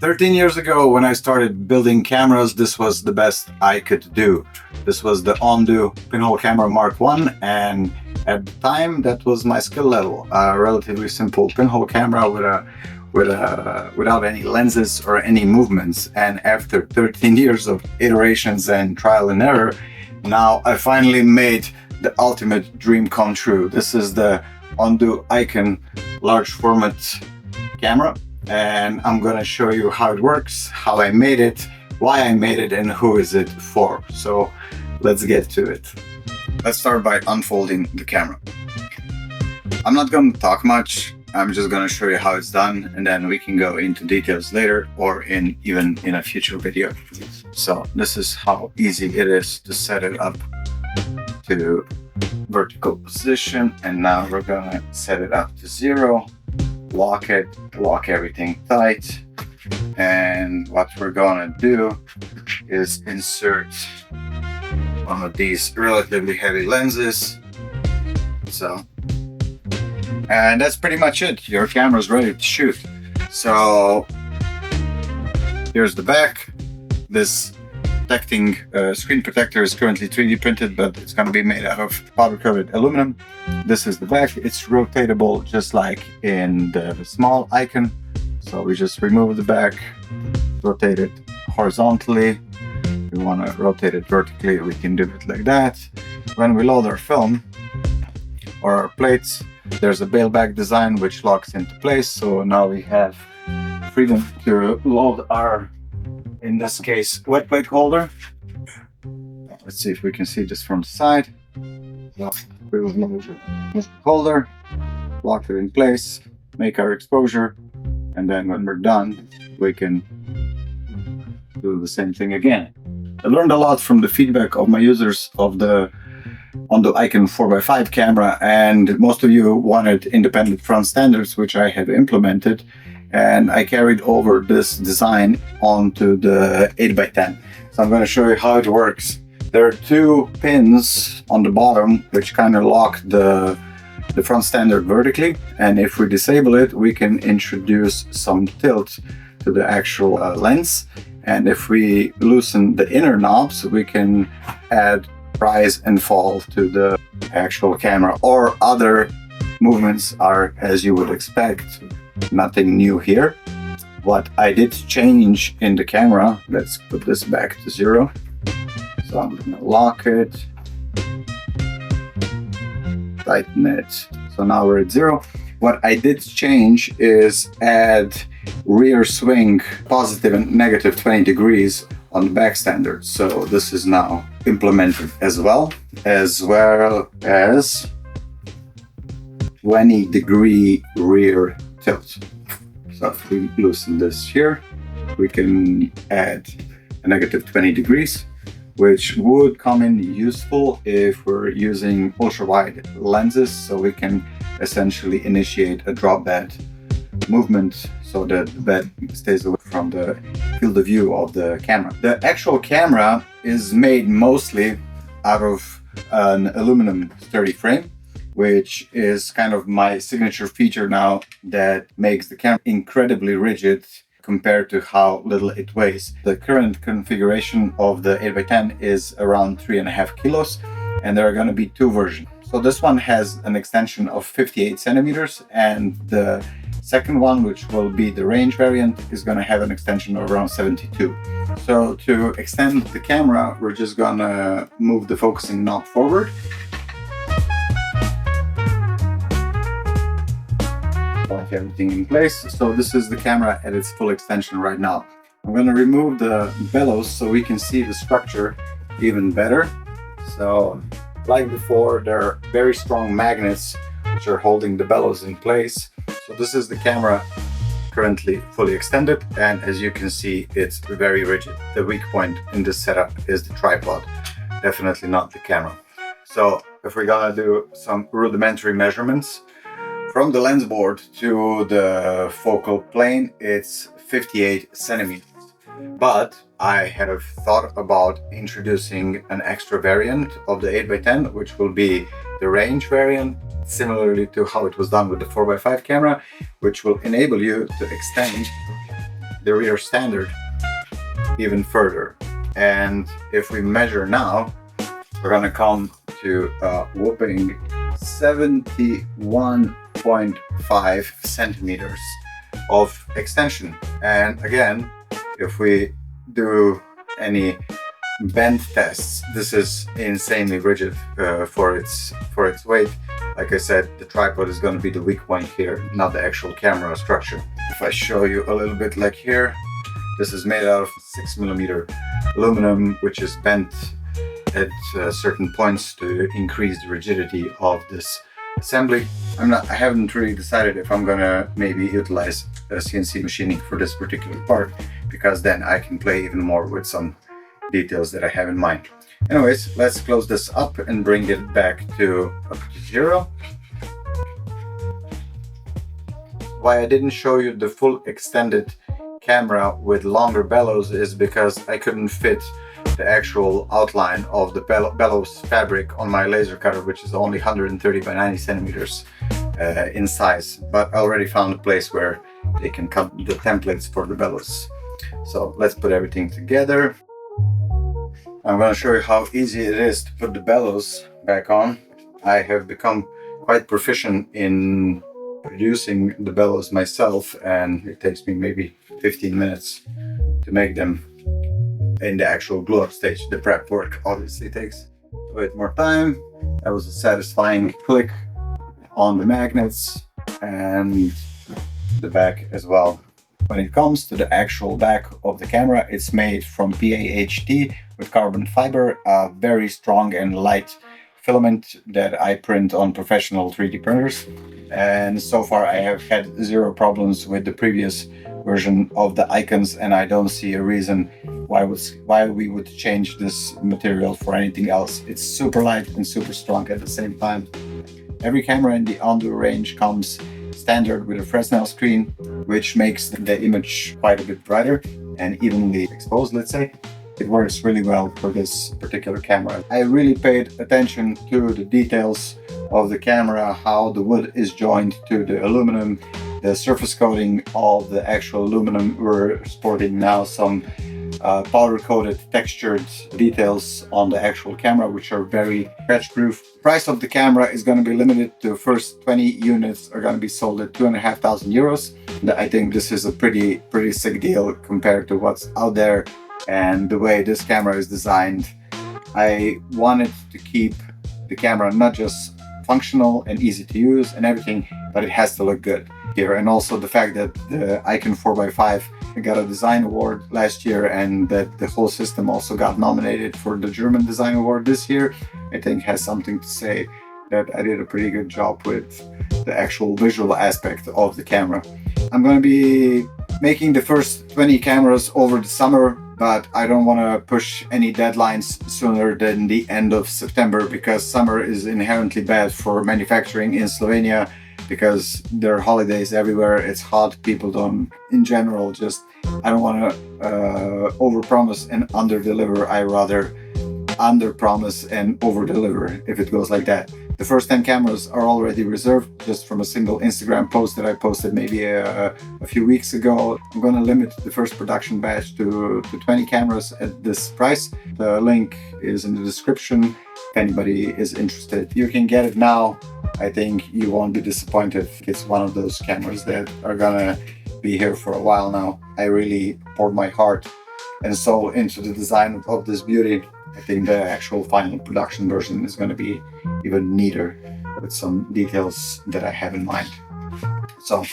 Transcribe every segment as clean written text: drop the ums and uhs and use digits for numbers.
13 years ago, when I started building cameras, this was the best I could do. This was the ONDU pinhole camera Mark I, and at the time that was my skill level. A relatively simple pinhole camera without any lenses or any movements. And after 13 years of iterations and trial and error, now I finally made the ultimate dream come true. This is the ONDU Eikan large format camera, and I'm gonna show you how it works, how I made it, why I made it, and who is it for. So let's get to it. Let's start by unfolding the camera. I'm not going to talk much. I'm just going to show you how it's done, and then we can go into details later or even in a future video. So this is how easy it is to set it up to vertical position, and now we're going to set it up to 0, lock it, lock everything tight, and what we're going to do is insert one of these relatively heavy lenses. And that's pretty much it. Your camera's ready to shoot. So here's the back. This protecting screen protector is currently 3D printed, but it's going to be made out of powder coated aluminum. This is the back. It's rotatable just like in the small Eikan. So we just remove the back, rotate it horizontally. If we want to rotate it vertically, we can do it like that. When we load our film or our plates, there's a bail-back design which locks into place. So now we have freedom to load our, in this case, wet plate holder. Let's see if we can see this from the side. So we will load the holder, lock it in place, make our exposure, and then when we're done, we can do the same thing again. I learned a lot from the feedback of my users of the ONDU Eikan 4x5 camera, and most of you wanted independent front standards, which I have implemented, and I carried over this design onto the 8x10. So I'm going to show you how it works. There are 2 pins on the bottom which kind of lock the front standard vertically, and if we disable it, we can introduce some tilt to the actual lens. And if we loosen the inner knobs, we can add rise and fall to the actual camera, or other movements are as you would expect. Nothing new here. What I did change in the camera, let's put this back to 0. So I'm gonna lock it, tighten it. So now we're at 0. What I did change is add rear swing positive and negative 20 degrees on the back standard. So this is now implemented as well as 20-degree rear tilt. So if we loosen this here, we can add a negative 20 degrees, which would come in useful if we're using ultra-wide lenses, so we can essentially initiate a drop bed movement so that the bed stays away from the field of view of the camera. The actual camera is made mostly out of an aluminum sturdy frame, which is kind of my signature feature now that makes the camera incredibly rigid compared to how little it weighs. The current configuration of the 8x10 is around 3.5 kilos, and there are going to be 2 versions. So this one has an extension of 58 centimeters, and the second one, which will be the range variant, is going to have an extension of around 72. So to extend the camera, we're just going to move the focusing knob forward. Lock everything in place. So this is the camera at its full extension right now. I'm going to remove the bellows so we can see the structure even better. So like before, there are very strong magnets which are holding the bellows in place. So this is the camera currently fully extended, and as you can see, it's very rigid. The weak point in this setup is the tripod, definitely not the camera. So if we're gonna do some rudimentary measurements, from the lens board to the focal plane, it's 58 centimeters. But I have thought about introducing an extra variant of the 8x10, which will be the range variant, similarly to how it was done with the 4x5 camera, which will enable you to extend the rear standard even further. And if we measure now, we're gonna come to a whopping 71.5 centimeters of extension. And again, if we do any bend tests, this is insanely rigid for its weight. Like I said, the tripod is going to be the weak point here, not the actual camera structure. If I show you a little bit, like here, this is made out of 6mm aluminum, which is bent at certain points to increase the rigidity of this assembly. I haven't really decided if I'm gonna maybe utilize CNC machining for this particular part, because then I can play even more with some details that I have in mind. Anyways, let's close this up and bring it back to up to 0. Why I didn't show you the full extended camera with longer bellows is because I couldn't fit the actual outline of the bellows fabric on my laser cutter, which is only 130 by 90 centimeters in size. But I already found a place where they can cut the templates for the bellows. So let's put everything together. I'm going to show you how easy it is to put the bellows back on. I have become quite proficient in producing the bellows myself, and it takes me maybe 15 minutes to make them in the actual glue up stage. The prep work obviously takes a bit more time. That was a satisfying click on the magnets and the back as well. When it comes to the actual back of the camera, it's made from PAHT with carbon fiber, a very strong and light filament that I print on professional 3D printers. And so far I have had zero problems with the previous version of the Eikans, and I don't see a reason why we would change this material for anything else. It's super light and super strong at the same time. Every camera in the ONDU range comes standard with a Fresnel screen, which makes the image quite a bit brighter and evenly exposed, let's say. It works really well for this particular camera. I really paid attention to the details of the camera, how the wood is joined to the aluminum, the surface coating of the actual aluminum. We're sporting now some powder-coated textured details on the actual camera, which are very scratch-proof. Price of the camera is going to be limited. The first 20 units are going to be sold at 2,500 euros. I think this is a pretty sick deal compared to what's out there. And the way this camera is designed, I wanted to keep the camera not just functional and easy to use and everything, but it has to look good here. And also the fact that the Eikan 4x5 got a design award last year, and that the whole system also got nominated for the German Design Award this year, I think has something to say that I did a pretty good job with the actual visual aspect of the camera. I'm going to be making the first 20 cameras over the summer, but I don't want to push any deadlines sooner than the end of September, because summer is inherently bad for manufacturing in Slovenia, because there are holidays everywhere. It's hot. People don't, in general, I don't want to overpromise and underdeliver. I rather underpromise and overdeliver, if it goes like that. The first 10 cameras are already reserved just from a single Instagram post that I posted maybe a few weeks ago. I'm going to limit the first production batch to 20 cameras at this price. The link is in the description if anybody is interested. You can get it now. I think you won't be disappointed. It's one of those cameras that are gonna be here for a while now. I really poured my heart and soul into the design of this beauty. I think the actual final production version is going to be even neater with some details that I have in mind. So,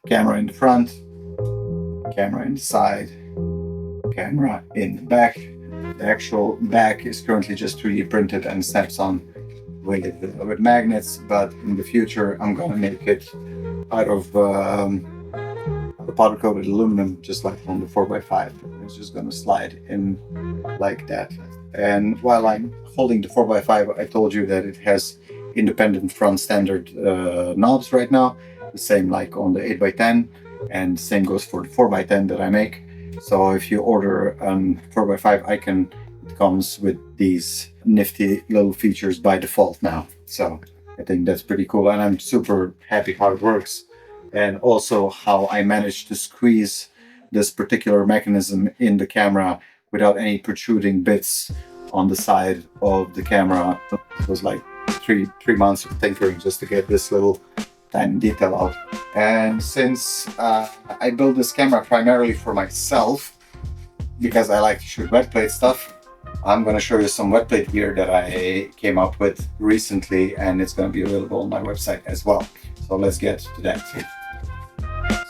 camera in the front, camera in the side, camera in the back. The actual back is currently just 3D printed and snaps on with magnets, but in the future I'm going to make it out of powder coated aluminum, just like on the 4x5. It's just going to slide in like that. And while I'm holding the 4x5, I told you that it has independent front standard knobs right now, the same like on the 8x10, and same goes for the 4x10 that I make. So if you order a 4x5 Eikan, it comes with these nifty little features by default now. So I think that's pretty cool, and I'm super happy how it works, and also how I managed to squeeze this particular mechanism in the camera without any protruding bits on the side of the camera. It was like three months of tinkering just to get this little tiny detail out. And since I built this camera primarily for myself, because I like to shoot wetplate stuff, I'm going to show you some wetplate gear that I came up with recently, and it's going to be available on my website as well. So let's get to that.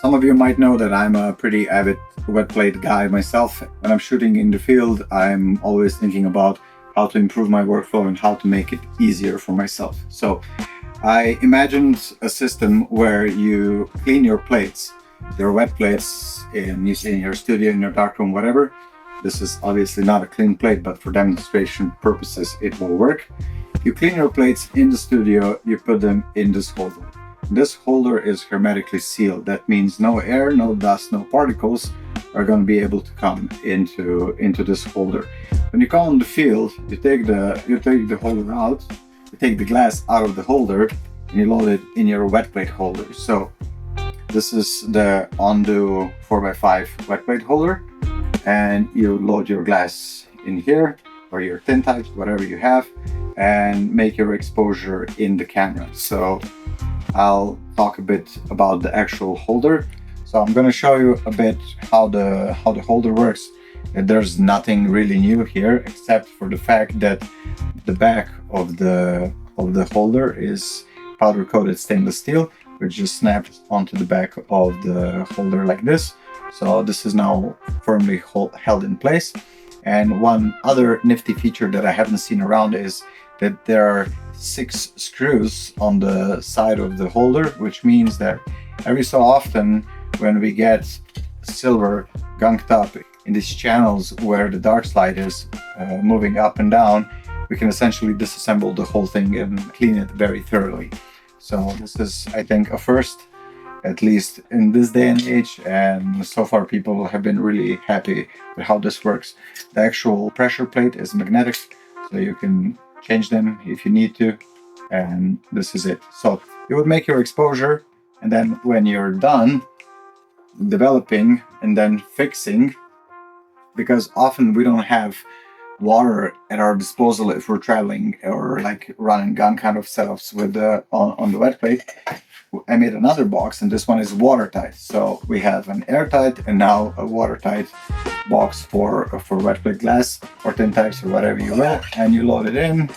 Some of you might know that I'm a pretty avid wetplate guy myself. When I'm shooting in the field, I'm always thinking about how to improve my workflow and how to make it easier for myself. So I imagined a system where you clean your plates, your wet plates in your studio, in your darkroom, whatever. This is obviously not a clean plate, but for demonstration purposes, it will work. You clean your plates in the studio, you put them in this holder. This holder is hermetically sealed. That means no air, no dust, no particles are going to be able to come into this holder. When you come on the field, you take the holder out, you take the glass out of the holder, and you load it in your wetplate holder. So this is the ONDU 4x5 wetplate holder, and you load your glass in here, or your tintypes, whatever you have, and make your exposure in the camera. So I'll talk a bit about the actual holder. So I'm going to show you a bit how the holder works. There's nothing really new here, except for the fact that the back of the holder is powder coated stainless steel, which just snaps onto the back of the holder like this. So this is now firmly held in place. And one other nifty feature that I haven't seen around is that there are 6 screws on the side of the holder, which means that every so often when we get silver gunked up in these channels where the dark slide is moving up and down, we can essentially disassemble the whole thing and clean it very thoroughly. So this is, I think, a first, at least in this day and age, and so far people have been really happy with how this works. The actual pressure plate is magnetic, so you can change them if you need to, and this is it. So you would make your exposure, and then when you're done developing and then fixing, because often we don't have water at our disposal if we're traveling or like run and gun kind of setups with on the wet plate, I made another box, and this one is watertight. So we have an airtight and now a watertight box for wet plate glass or tintypes or whatever you will, and you load it in.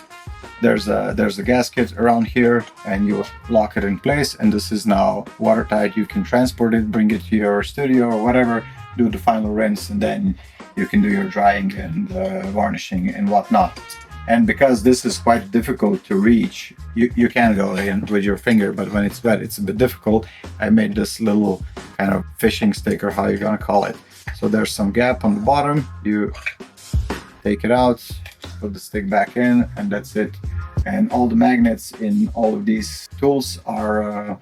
There's a gasket around here, and you lock it in place, and this is now watertight. You can transport it, bring it to your studio or whatever, do the final rinse, and then you can do your drying and varnishing and whatnot. And because this is quite difficult to reach, you can go in with your finger, but when it's wet, it's a bit difficult. I made this little kind of fishing stick, or how you're gonna call it. So there's some gap on the bottom. You take it out, put the stick back in, and that's it. And all the magnets in all of these tools are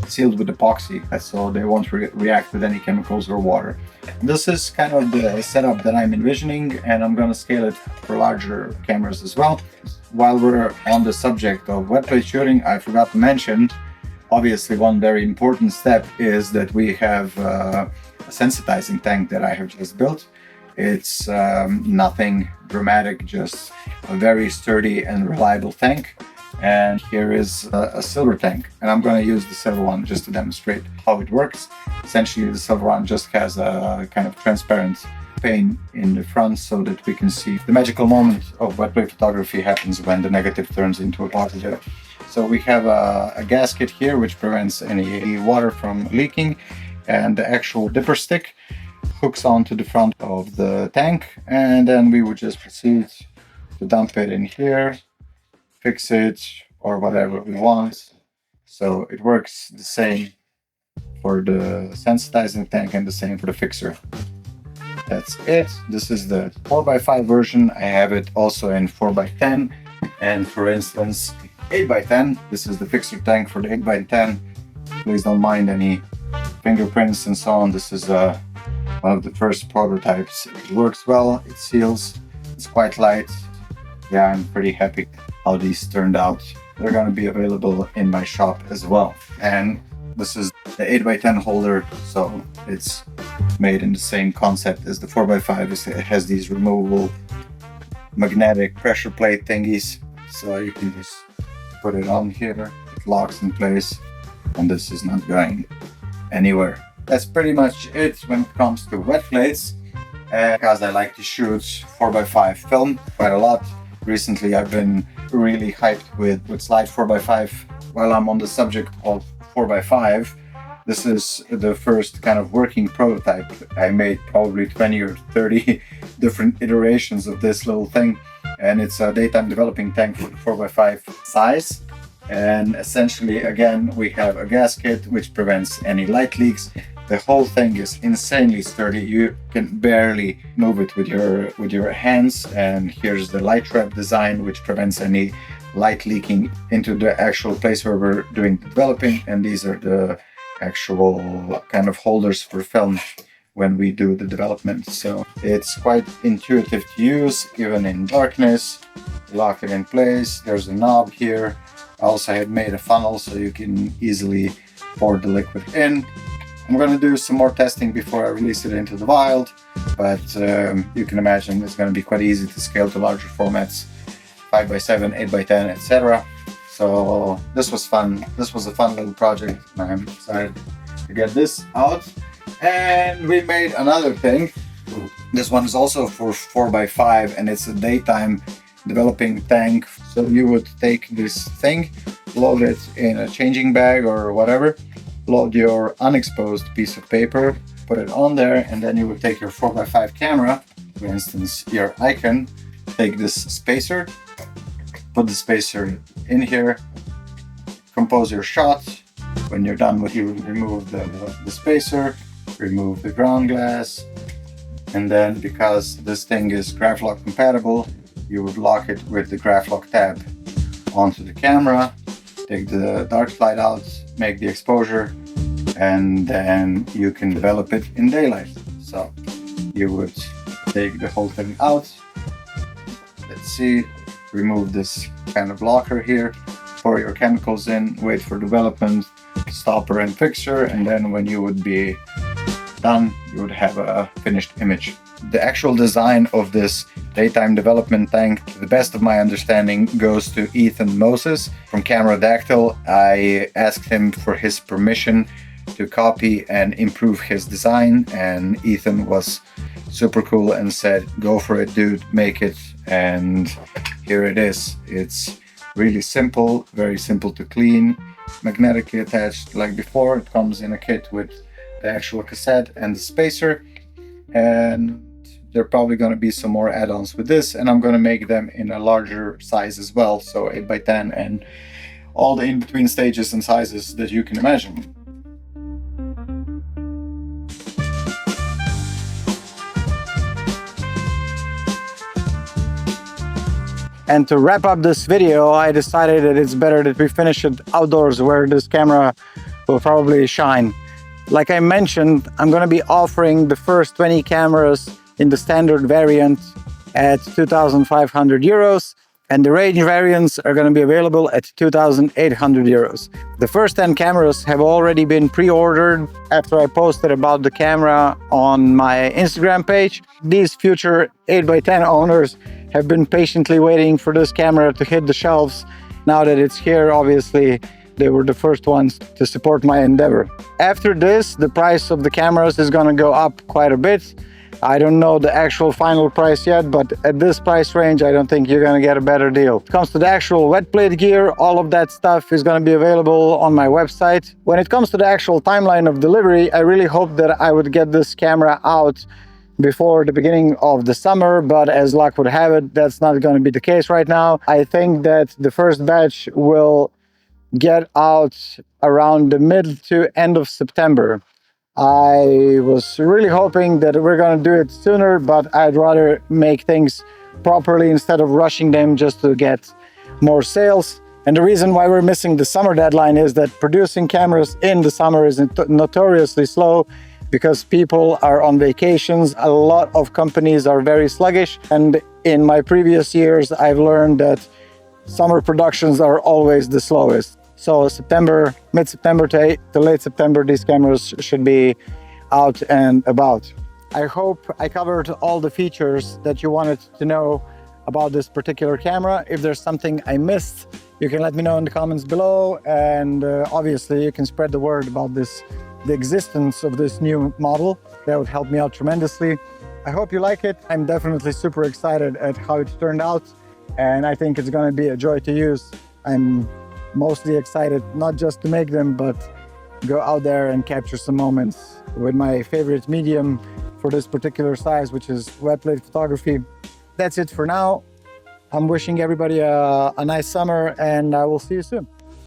sealed with epoxy, so they won't react with any chemicals or water. This is kind of the setup that I'm envisioning, and I'm going to scale it for larger cameras as well. While we're on the subject of wetplate shooting, I forgot to mention, obviously one very important step is that we have a sensitizing tank that I have just built. It's nothing dramatic, just a very sturdy and reliable tank. And here is a silver tank, and I'm going to use the silver one just to demonstrate how it works. Essentially, the silver one just has a kind of transparent pane in the front so that we can see the magical moment of wetplate photography happens when the negative turns into a positive. So we have a gasket here which prevents any water from leaking, and the actual dipper stick hooks onto the front of the tank, and then we would just proceed to dump it in here, fix it, or whatever we want. So it works the same for the sensitizing tank and the same for the fixer. That's it. This is the 4x5 version. I have it also in 4x10 and, for instance, 8x10. This is the fixer tank for the 8x10. Please don't mind any fingerprints and so on. This is one of the first prototypes. It works well, it seals, it's quite light. Yeah, I'm pretty happy how these turned out. They're going to be available in my shop as well. And This is the 8x10 holder, so it's made in the same concept as the 4x5. It has these removable magnetic pressure plate thingies, so you can just put it on here, it locks in place, and this is not going anywhere. That's pretty much it when it comes to wet plates, because I like to shoot 4x5 film quite a lot. Recently I've been really hyped with slide 4x5. While I'm on the subject of 4x5, this is the first kind of working prototype. I made probably 20 or 30 different iterations of this little thing, and it's a daytime developing tank for 4x5 size. And essentially, again, we have a gasket which prevents any light leaks. The whole thing is insanely sturdy. You can barely move it with your hands. And here's the light trap design, which prevents any light leaking into the actual place where we're doing the developing. And these are the actual kind of holders for film when we do the development. So it's quite intuitive to use, even in darkness. Lock it in place. There's a knob here. I also had made a funnel so you can easily pour the liquid in. I'm going to do some more testing before I release it into the wild, but you can imagine it's going to be quite easy to scale to larger formats, 5x7, 8x10, etc. So this was fun. This was a fun little project, and I'm excited to get this out. And we made another thing. This one is also for 4x5, and it's a daytime developing tank. So you would take this thing, load it in a changing bag or whatever, load your unexposed piece of paper, put it on there, and then you would take your 4x5 camera, for instance your Eikan, take this spacer, put the spacer in here, compose your shot. When you're done with, you remove the spacer, remove the ground glass, and then because this thing is GraphLock compatible, you would lock it with the GraphLock tab onto the camera, take the dark slide out, make the exposure, and then you can develop it in daylight. So you would take the whole thing out, let's see, remove this kind of blocker here, pour your chemicals in, wait for development, stopper and fixture, and then when you would be done, you would have a finished image. The actual design of this daytime development tank, to the best of my understanding, goes to Ethan Moeses from Cameradactyl. I asked him for his permission to copy and improve his design, and Ethan was super cool and said, go for it, dude, make it. And here it is. It's really simple, very simple to clean, magnetically attached like before. It comes in a kit with the actual cassette and the spacer, and there are probably going to be some more add-ons with this, and I'm going to make them in a larger size as well, so 8x10 and all the in-between stages and sizes that you can imagine. And to wrap up this video, I decided that it's better that we finish it outdoors where this camera will probably shine. Like I mentioned, I'm going to be offering the first 20 cameras in the standard variant at 2,500 euros, and the range variants are going to be available at 2,800 euros. The first 10 cameras have already been pre-ordered after I posted about the camera on my Instagram page. These future 8x10 owners have been patiently waiting for this camera to hit the shelves. Now that it's here, obviously, they were the first ones to support my endeavor. After this, the price of the cameras is going to go up quite a bit. I don't know the actual final price yet, but at this price range, I don't think you're going to get a better deal. When it comes to the actual wet plate gear, all of that stuff is going to be available on my website. When it comes to the actual timeline of delivery, I really hope that I would get this camera out before the beginning of the summer, but as luck would have it, that's not going to be the case right now. I think that the first batch will get out around the mid to end of September. I was really hoping that we're going to do it sooner, but I'd rather make things properly instead of rushing them just to get more sales. And the reason why we're missing the summer deadline is that producing cameras in the summer is notoriously slow because people are on vacations. A lot of companies are very sluggish, and in my previous years I've learned that summer productions are always the slowest. So September, mid-September to late September, these cameras should be out and about. I hope I covered all the features that you wanted to know about this particular camera. If there's something I missed, you can let me know in the comments below, and obviously you can spread the word about the existence of this new model. That would help me out tremendously. I hope you like it. I'm definitely super excited at how it turned out, and I think it's going to be a joy to use. I'm mostly excited not just to make them, but go out there and capture some moments with my favorite medium for this particular size, which is wet plate photography. That's it for now. I'm wishing everybody a nice summer, and I will see you soon.